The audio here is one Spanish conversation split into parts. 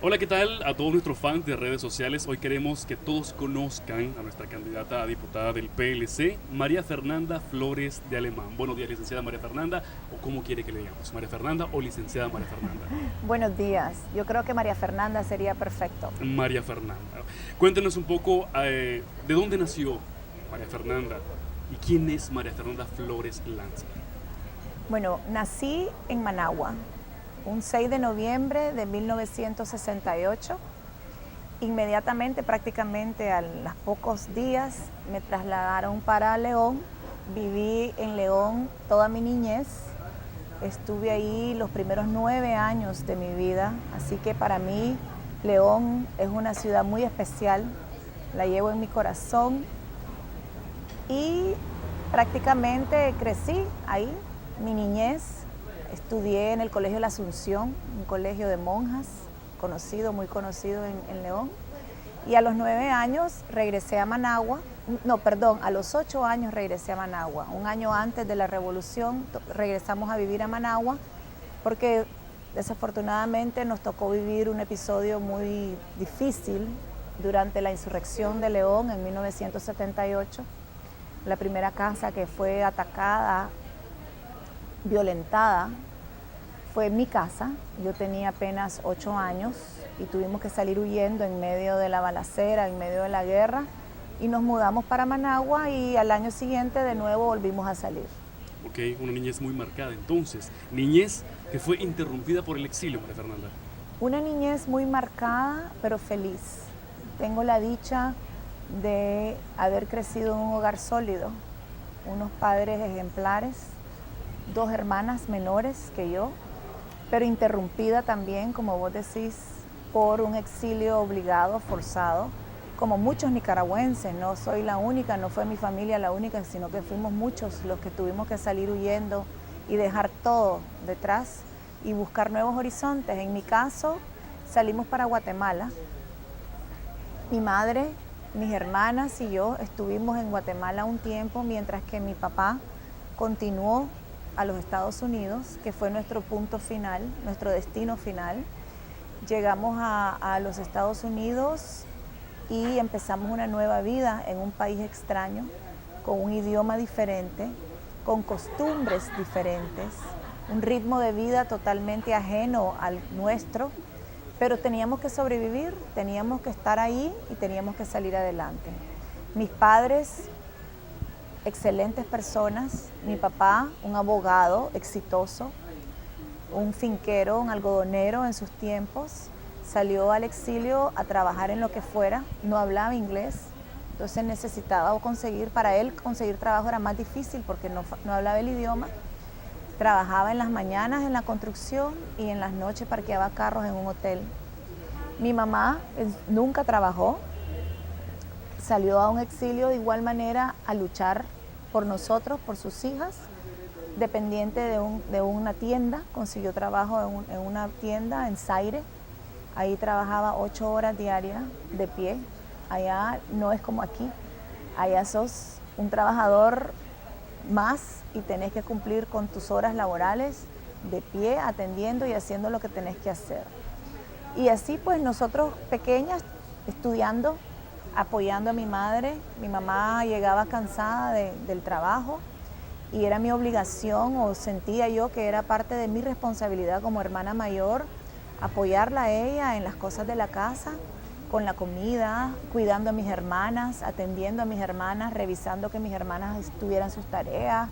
Hola, ¿qué tal a todos nuestros fans de redes sociales? Hoy queremos que todos conozcan a nuestra candidata a diputada del PLC, María Fernanda Flores de Alemán. Buenos días, licenciada María Fernanda, o cómo quiere que le digamos, María Fernanda o licenciada María Fernanda. Buenos días. Yo creo que María Fernanda sería perfecto. María Fernanda. Cuéntenos un poco de dónde nació María Fernanda y quién es María Fernanda Flores Lanza. Bueno, nací en Managua, un 6 de noviembre de 1968. Inmediatamente, prácticamente a los pocos días, me trasladaron para León. Viví en León toda mi niñez. Estuve ahí los primeros 9 años de mi vida, así que para mí León es una ciudad muy especial. La llevo en mi corazón y prácticamente crecí ahí, mi niñez. Estudié en el Colegio La Asunción, un colegio de monjas, conocido, muy conocido en León. Y a los 9 años regresé a Managua, no, perdón, a los 8 años regresé a Managua. Un año antes de la revolución regresamos a vivir a Managua porque desafortunadamente nos tocó vivir un episodio muy difícil durante la insurrección de León en 1978. La primera casa que fue atacada, violentada, fue mi casa. Yo tenía apenas 8 años y tuvimos que salir huyendo en medio de la balacera, en medio de la guerra, y nos mudamos para Managua y al año siguiente de nuevo volvimos a salir. Ok, una niñez muy marcada entonces. Niñez que fue interrumpida por el exilio, María Fernanda. Una niñez muy marcada, pero feliz. Tengo la dicha de haber crecido en un hogar sólido, unos padres ejemplares, dos hermanas menores que yo, pero interrumpida también, como vos decís, por un exilio obligado, forzado, como muchos nicaragüenses. No soy la única, no fue mi familia la única, sino que fuimos muchos los que tuvimos que salir huyendo y dejar todo detrás y buscar nuevos horizontes. En mi caso, salimos para Guatemala. Mi madre, mis hermanas y yo estuvimos en Guatemala un tiempo, mientras que mi papá continuó a los Estados Unidos, que fue nuestro punto final, nuestro destino final. Llegamos a los Estados Unidos y empezamos una nueva vida en un país extraño, con un idioma diferente, con costumbres diferentes, un ritmo de vida totalmente ajeno al nuestro, pero teníamos que sobrevivir, teníamos que estar ahí y teníamos que salir adelante. Mis padres, excelentes personas, mi papá, un abogado exitoso, un finquero, un algodonero en sus tiempos, salió al exilio a trabajar en lo que fuera, no hablaba inglés, entonces necesitaba conseguir, para él conseguir trabajo era más difícil porque no hablaba el idioma. Trabajaba en las mañanas en la construcción y en las noches parqueaba carros en un hotel. Mi mamá nunca trabajó, salió a un exilio de igual manera a luchar por nosotros, por sus hijas, dependiente de una tienda, consiguió trabajo en una tienda en Zaire. Ahí trabajaba 8 horas diarias de pie. Allá no es como aquí, allá sos un trabajador más y tenés que cumplir con tus horas laborales de pie, atendiendo y haciendo lo que tenés que hacer. Y así pues nosotros pequeñas, estudiando, apoyando a mi madre. Mi mamá llegaba cansada del trabajo y era mi obligación, o sentía yo que era parte de mi responsabilidad como hermana mayor, apoyarla a ella en las cosas de la casa, con la comida, cuidando a mis hermanas, atendiendo a mis hermanas, revisando que mis hermanas tuvieran sus tareas,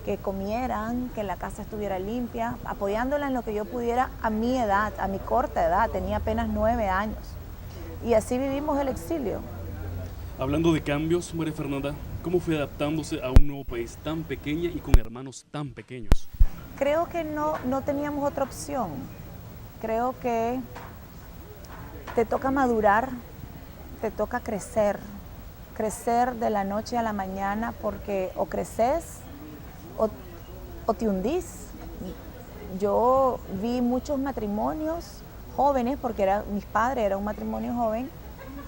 que comieran, que la casa estuviera limpia, apoyándola en lo que yo pudiera a mi edad, a mi corta edad, tenía apenas 9 años. Y así vivimos el exilio. Hablando de cambios, María Fernanda, ¿cómo fue adaptándose a un nuevo país tan pequeño y con hermanos tan pequeños? Creo que no teníamos otra opción. Creo que te toca madurar, te toca crecer, crecer de la noche a la mañana, porque o creces o, o te hundís. Yo vi muchos matrimonios jóvenes, porque mis padres eran un matrimonio joven,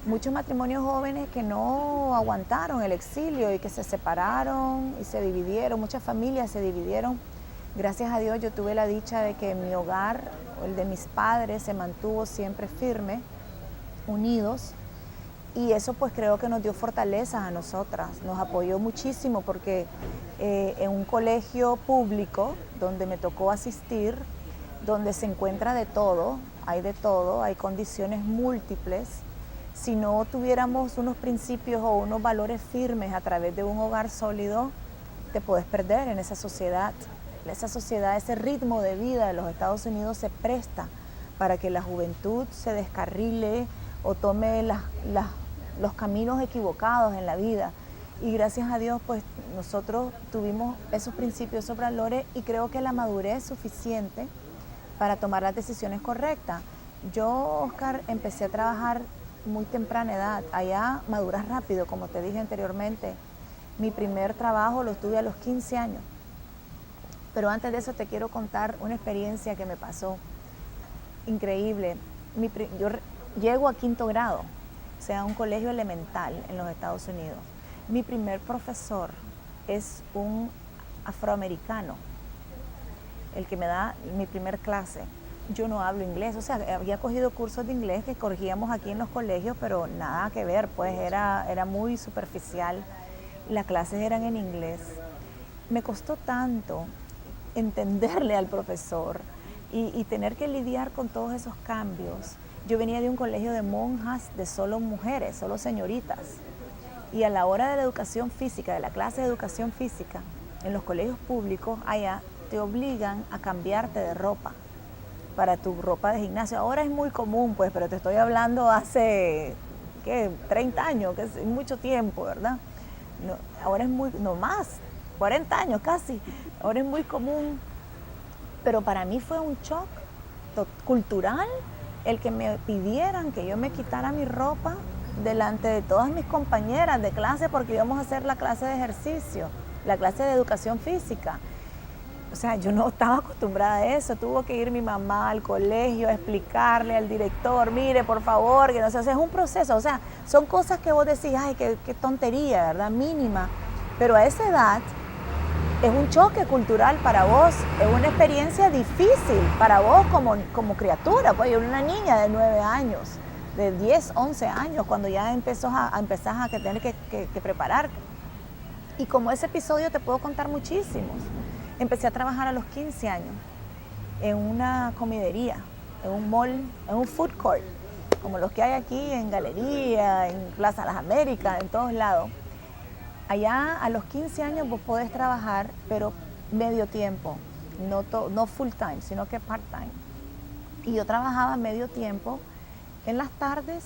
muchos matrimonios jóvenes que no aguantaron el exilio y que se separaron y se dividieron, muchas familias se dividieron Gracias a Dios yo tuve la dicha de que mi hogar, el de mis padres, se mantuvo siempre firme, unidos, y eso pues creo que nos dio fortaleza a nosotras, nos apoyó muchísimo porque en un colegio público donde me tocó asistir, donde se encuentra de todo, hay condiciones múltiples. Si no tuviéramos unos principios o unos valores firmes a través de un hogar sólido, te puedes perder en esa sociedad. Esa sociedad, ese ritmo de vida de los Estados Unidos se presta para que la juventud se descarrile o tome los caminos equivocados en la vida. Y gracias a Dios, pues nosotros tuvimos esos principios, esos valores, y creo que la madurez es suficiente para tomar las decisiones correctas. Yo, Oscar, empecé a trabajar muy temprana edad. Allá maduras rápido, como te dije anteriormente. Mi primer trabajo lo tuve a los 15 años. Pero antes de eso te quiero contar una experiencia que me pasó increíble. Yo llego a 5º grado, o sea, un colegio elemental en los Estados Unidos. Mi primer profesor es un afroamericano, el que me da mi primer clase. Yo no hablo inglés, o sea, había cogido cursos de inglés que corregíamos aquí en los colegios, pero nada que ver, pues era muy superficial. Las clases eran en inglés. Me costó tanto entenderle al profesor y tener que lidiar con todos esos cambios. Yo venía de un colegio de monjas, de solo mujeres, solo señoritas. Y a la hora de la educación física, de la clase de educación física, en los colegios públicos, allá te obligan a cambiarte de ropa para tu ropa de gimnasio. Ahora es muy común, pues, pero te estoy hablando hace, 30 años, que es mucho tiempo, ¿verdad? No, ahora es no más, 40 años casi. Ahora es muy común, pero para mí fue un shock cultural el que me pidieran que yo me quitara mi ropa delante de todas mis compañeras de clase porque íbamos a hacer la clase de ejercicio, la clase de educación física. O sea, yo no estaba acostumbrada a eso. Tuvo que ir mi mamá al colegio a explicarle al director, mire, por favor, que no sé, o sea, es un proceso. O sea, son cosas que vos decís, ay, qué tontería, ¿verdad? Mínima. Pero a esa edad es un choque cultural para vos, es una experiencia difícil para vos como criatura. Pues yo era una niña de 9 años, de 10, 11 años, cuando ya empezás a tener que prepararte. Y como ese episodio te puedo contar muchísimos. Empecé a trabajar a los 15 años en una comidería, en un mall, en un food court, como los que hay aquí en Galería, en Plaza Las Américas, en todos lados. Allá a los 15 años vos podés trabajar, pero medio tiempo, no full time, sino que part time. Y yo trabajaba medio tiempo en las tardes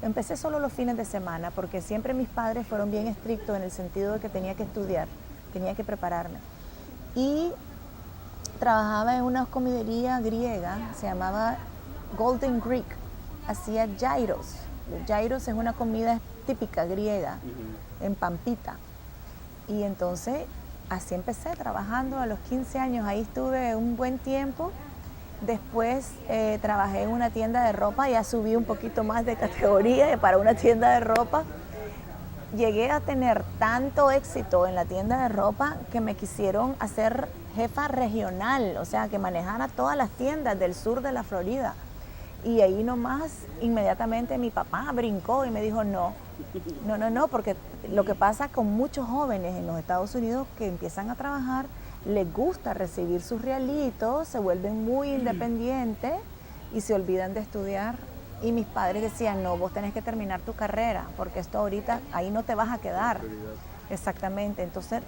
empecé solo los fines de semana, porque siempre mis padres fueron bien estrictos en el sentido de que tenía que estudiar, tenía que prepararme. Y trabajaba en una comidería griega, se llamaba Golden Greek, hacía gyros. Los gyros es una comida típica griega, en pampita. Y entonces así empecé trabajando a los 15 años, ahí estuve un buen tiempo. Después trabajé en una tienda de ropa, ya subí un poquito más de categoría para una tienda de ropa. Llegué a tener tanto éxito en la tienda de ropa que me quisieron hacer jefa regional, o sea, que manejara todas las tiendas del sur de la Florida. Y ahí nomás, inmediatamente mi papá brincó y me dijo, no, porque lo que pasa con muchos jóvenes en los Estados Unidos que empiezan a trabajar, les gusta recibir sus realitos, se vuelven muy independientes y se olvidan de estudiar. Y mis padres decían, no, vos tenés que terminar tu carrera, porque esto ahorita, ahí no te vas a quedar. Exactamente, entonces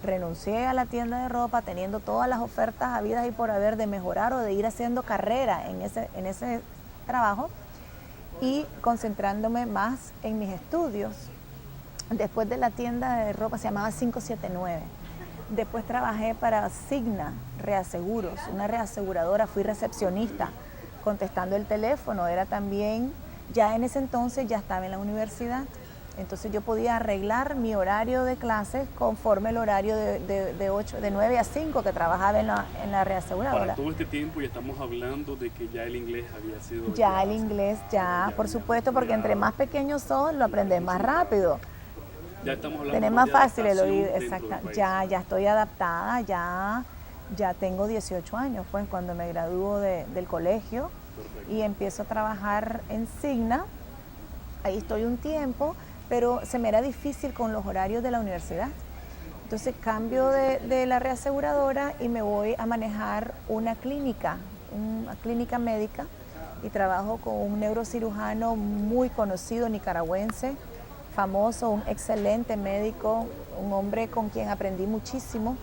renuncié a la tienda de ropa teniendo todas las ofertas habidas y por haber de mejorar o de ir haciendo carrera en ese trabajo y concentrándome más en mis estudios. Después de la tienda de ropa se llamaba 579. Después trabajé para Cigna Reaseguros, una reaseguradora, fui recepcionista contestando el teléfono, era también, ya en ese entonces ya estaba en la universidad, entonces yo podía arreglar mi horario de clases conforme el horario de 9 a 5 que trabajaba en la reaseguradora. Para todo este tiempo ya estamos hablando de que ya el inglés había sido... Ya el inglés, por supuesto, porque entre más pequeños sos, lo aprendes más rápido. Ya estamos hablando tenés más de fácil el oído, adaptación exacto. dentro del país. Ya estoy adaptada, ya ya tengo 18 años, pues cuando me gradúo del colegio. Perfecto. Y empiezo a trabajar en Signa. Ahí estoy un tiempo, pero se me era difícil con los horarios de la universidad. Entonces cambio de la reaseguradora y me voy a manejar una clínica médica, y trabajo con un neurocirujano muy conocido, nicaragüense, famoso, un excelente médico, un hombre con quien aprendí muchísimo,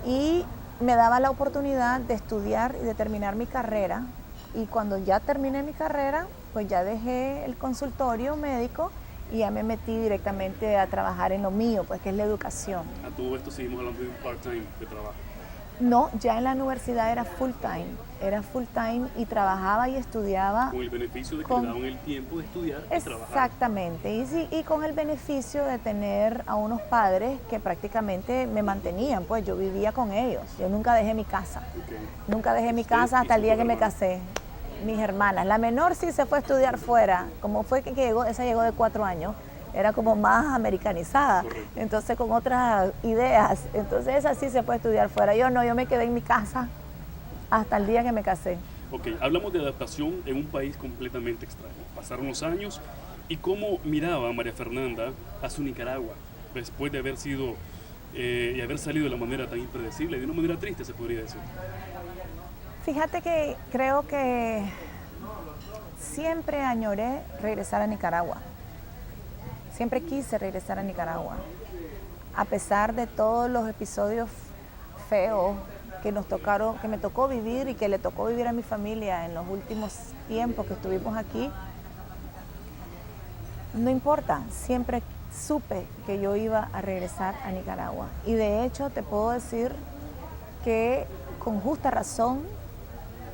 y me daba la oportunidad de estudiar y de terminar mi carrera. Y cuando ya terminé mi carrera, pues ya dejé el consultorio médico y ya me metí directamente a trabajar en lo mío, pues que es la educación. A todo esto seguimos hablando de un part-time de trabajo. No, ya en la universidad era full time y trabajaba y estudiaba. Con el beneficio de que le daban el tiempo de estudiar y trabajar. Exactamente, y con el beneficio de tener a unos padres que prácticamente me mantenían, pues yo vivía con ellos, yo nunca dejé mi casa, nunca dejé mi casa hasta el día que me casé. Mis hermanas, la menor sí se fue a estudiar fuera, como fue que llegó, esa llegó de 4 años, era como más americanizada, entonces con otras ideas, entonces esa sí se fue a estudiar fuera, yo no, yo me quedé en mi casa hasta el día que me casé. Ok, hablamos de adaptación en un país completamente extraño. Pasaron los años y cómo miraba María Fernanda a su Nicaragua después de haber sido y haber salido de la manera tan impredecible, de una manera triste se podría decir. Fíjate que creo que siempre añoré regresar a Nicaragua. Siempre quise regresar a Nicaragua. A pesar de todos los episodios feos que me tocó vivir y que le tocó vivir a mi familia en los últimos tiempos que estuvimos aquí, no importa, siempre supe que yo iba a regresar a Nicaragua. Y de hecho te puedo decir que con justa razón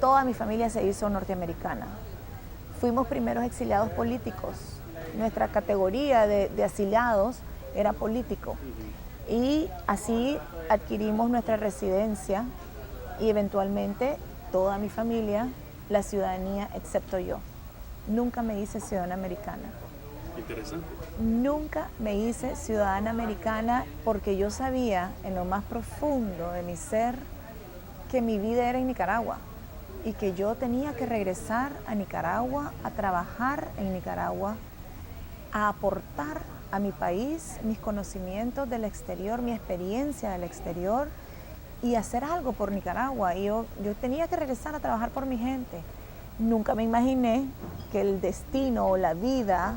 toda mi familia se hizo norteamericana. Fuimos primeros exiliados políticos. Nuestra categoría de asiliados era político. Y así adquirimos nuestra residencia y eventualmente toda mi familia la ciudadanía excepto yo. Nunca me hice ciudadana americana. Interesante. Nunca me hice ciudadana americana porque yo sabía en lo más profundo de mi ser que mi vida era en Nicaragua y que yo tenía que regresar a Nicaragua, a trabajar en Nicaragua, a aportar a mi país mis conocimientos del exterior, mi experiencia del exterior y hacer algo por Nicaragua. Y yo tenía que regresar a trabajar por mi gente. Nunca me imaginé que el destino o la vida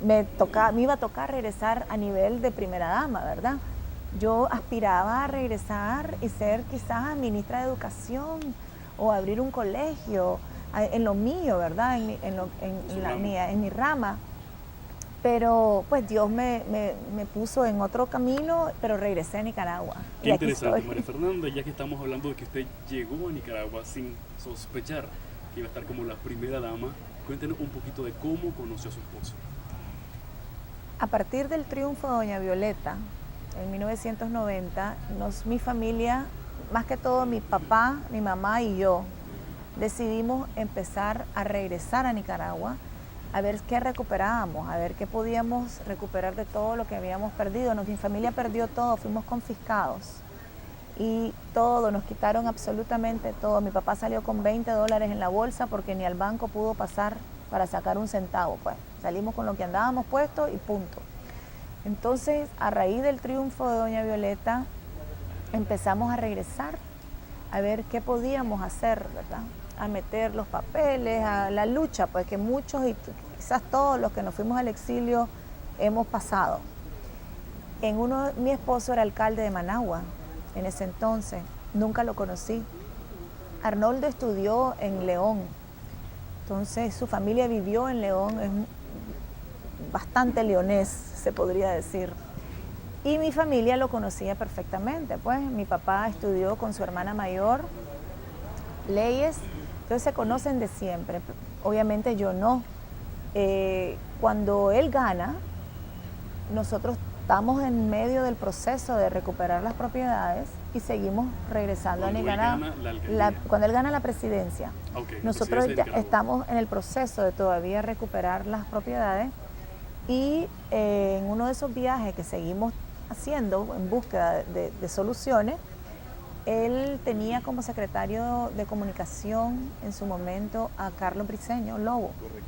me iba a tocar regresar a nivel de primera dama, ¿verdad? Yo aspiraba a regresar y ser quizás ministra de Educación o abrir un colegio en lo mío, ¿verdad? En mi rama. Pero pues Dios me puso en otro camino, pero regresé a Nicaragua. Qué interesante, María Fernanda, ya que estamos hablando de que usted llegó a Nicaragua sin sospechar que iba a estar como la primera dama, cuéntenos un poquito de cómo conoció a su esposo. A partir del triunfo de Doña Violeta, en 1990, mi familia, más que todo mi papá, mi mamá y yo, decidimos empezar a regresar a Nicaragua, a ver qué recuperábamos, a ver qué podíamos recuperar de todo lo que habíamos perdido. Mi familia perdió todo, fuimos confiscados y todo, nos quitaron absolutamente todo. Mi papá salió con $20 en la bolsa porque ni al banco pudo pasar para sacar un centavo, pues. Salimos con lo que andábamos puestos y punto. Entonces, a raíz del triunfo de Doña Violeta, empezamos a regresar, a ver qué podíamos hacer, ¿verdad? A meter los papeles, a la lucha, pues que muchos y quizás todos los que nos fuimos al exilio hemos pasado. Mi esposo era alcalde de Managua en ese entonces, nunca lo conocí. Arnoldo estudió en León, entonces su familia vivió en León, es bastante leonés, se podría decir. Y mi familia lo conocía perfectamente, pues mi papá estudió con su hermana mayor leyes, entonces se conocen de siempre. Obviamente yo no. Cuando él gana, nosotros estamos en medio del proceso de recuperar las propiedades y seguimos regresando a Nicaragua. Cuando él gana la presidencia, nosotros ya estamos en el proceso de todavía recuperar las propiedades y en uno de esos viajes que seguimos haciendo en búsqueda de soluciones, él tenía como secretario de comunicación en su momento a Carlos Briceño Lobo. Correcto.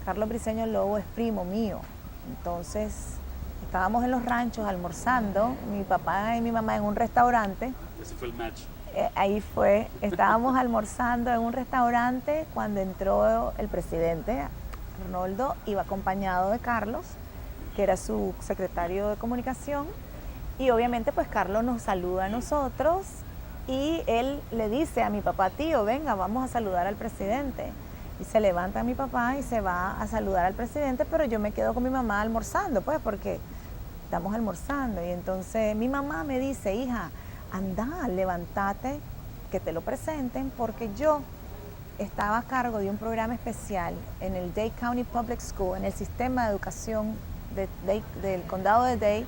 Carlos Briceño Lobo es primo mío. Entonces, estábamos en los ranchos almorzando, mi papá y mi mamá en un restaurante. Ese fue el match. Ahí fue, estábamos almorzando en un restaurante cuando entró el presidente, Arnoldo, iba acompañado de Carlos, que era su secretario de comunicación, y obviamente pues Carlos nos saluda a nosotros y él le dice a mi papá, tío, venga, vamos a saludar al presidente. Y se levanta mi papá y se va a saludar al presidente, pero yo me quedo con mi mamá almorzando, pues porque estamos almorzando. Y entonces mi mamá me dice, hija, anda, levántate, que te lo presenten, porque yo estaba a cargo de un programa especial en el Dade County Public School, en el sistema de educación del condado de Dade,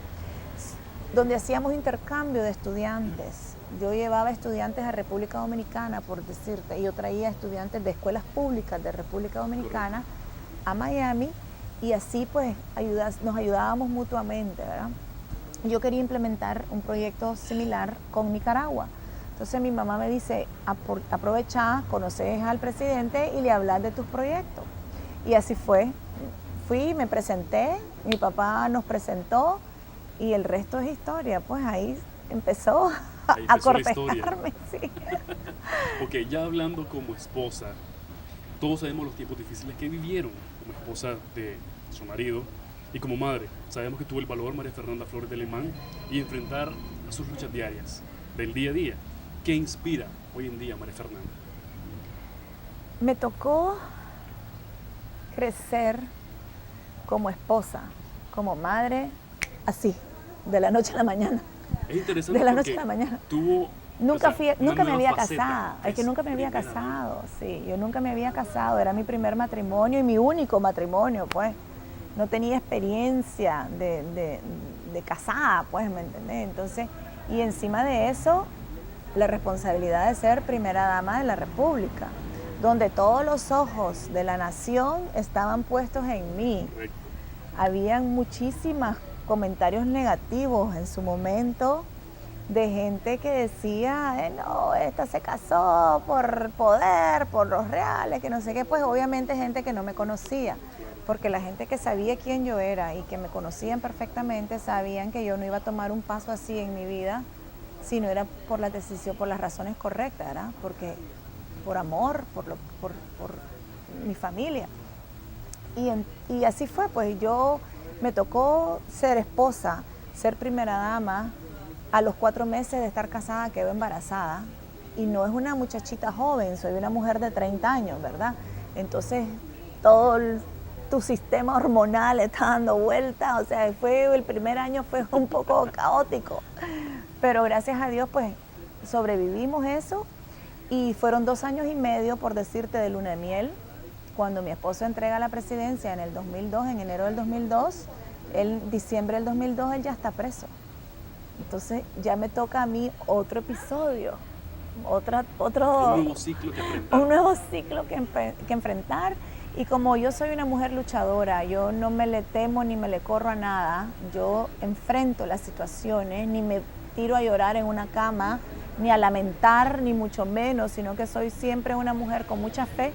donde hacíamos intercambio de estudiantes. Yo llevaba estudiantes a República Dominicana, por decirte, y yo traía estudiantes de escuelas públicas de República Dominicana a Miami, y así pues nos ayudábamos mutuamente, ¿verdad? Yo quería implementar un proyecto similar con Nicaragua. Entonces mi mamá me dice, aprovecha, conoces al presidente y le hablas de tus proyectos. Y así fue. Fui, me presenté, mi papá nos presentó y el resto es historia. Pues ahí empezó a cortejarme. Sí. Ok, ya hablando como esposa, todos sabemos los tiempos difíciles que vivieron como esposa de su marido y como madre. Sabemos que tuvo el valor, María Fernanda Flores de Alemán, y enfrentar a sus luchas diarias del día a día. ¿Qué inspira hoy en día a María Fernanda? Me tocó crecer como esposa, como madre, así, de la noche a la mañana. Es interesante de la noche a la mañana. Tuvo, nunca me había faceta. casado, es que nunca me había casado, sí, yo nunca me había casado, era mi primer matrimonio y mi único matrimonio, pues. No tenía experiencia de casada, pues, ¿me entendés? Entonces, y encima de eso, la responsabilidad de ser primera dama de la República, donde todos los ojos de la nación estaban puestos en mí. Correcto. Habían muchísimos comentarios negativos en su momento de gente que decía, no, esta se casó por poder, por los reales, que no sé qué, pues obviamente gente que no me conocía, porque la gente que sabía quién yo era y que me conocían perfectamente sabían que yo no iba a tomar un paso así en mi vida si no era por la decisión, por las razones correctas, ¿verdad? Porque por amor, por mi familia. Y así fue, pues yo me tocó ser esposa, ser primera dama. A los 4 meses de estar casada quedé embarazada y no es una muchachita joven, soy una mujer de 30 años, ¿verdad? Entonces todo tu sistema hormonal está dando vueltas, o sea, el primer año fue un poco caótico, pero gracias a Dios pues sobrevivimos eso y fueron 2 años y medio, por decirte, de luna de miel. Cuando mi esposo entrega la presidencia en el 2002, en enero del 2002, en diciembre del 2002 él ya está preso. Entonces ya me toca a mí otro episodio, Un nuevo ciclo que enfrentar. Un nuevo ciclo que enfrentar. Y como yo soy una mujer luchadora, yo no me le temo ni me le corro a nada, yo enfrento las situaciones, ni me tiro a llorar en una cama, ni a lamentar, ni mucho menos, sino que soy siempre una mujer con mucha fe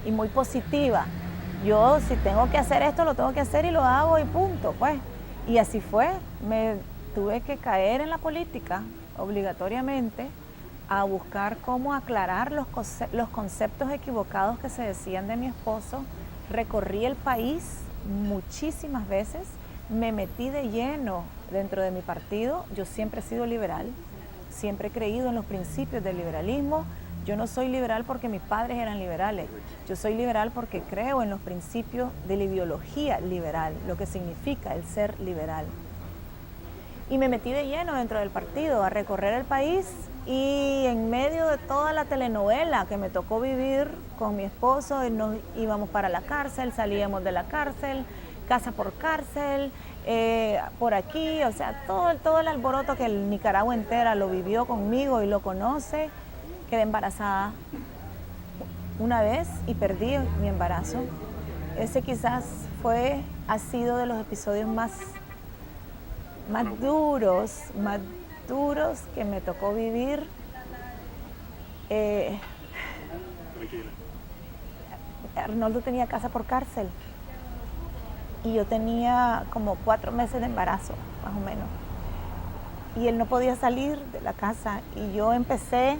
y muy positiva. Yo si tengo que hacer esto, lo tengo que hacer y lo hago y punto, pues. Y así fue, me tuve que caer en la política obligatoriamente a buscar cómo aclarar los conceptos equivocados que se decían de mi esposo. Recorrí el país muchísimas veces, me metí de lleno dentro de mi partido. Yo siempre he sido liberal, siempre he creído en los principios del liberalismo. Yo no soy liberal porque mis padres eran liberales, yo soy liberal porque creo en los principios de la ideología liberal, lo que significa el ser liberal. Y me metí de lleno dentro del partido a recorrer el país. Y en medio de toda la telenovela que me tocó vivir con mi esposo, nos íbamos para la cárcel, salíamos de la cárcel, casa por cárcel, por aquí, o sea, todo el alboroto que el Nicaragua entera lo vivió conmigo y lo conoce. Quedé embarazada una vez y perdí mi embarazo. Ese quizás ha sido de los episodios más duros que me tocó vivir, Eh, Tranquila. Arnoldo tenía casa por cárcel y yo tenía como 4 meses de embarazo, más o menos. Y él no podía salir de la casa y yo empecé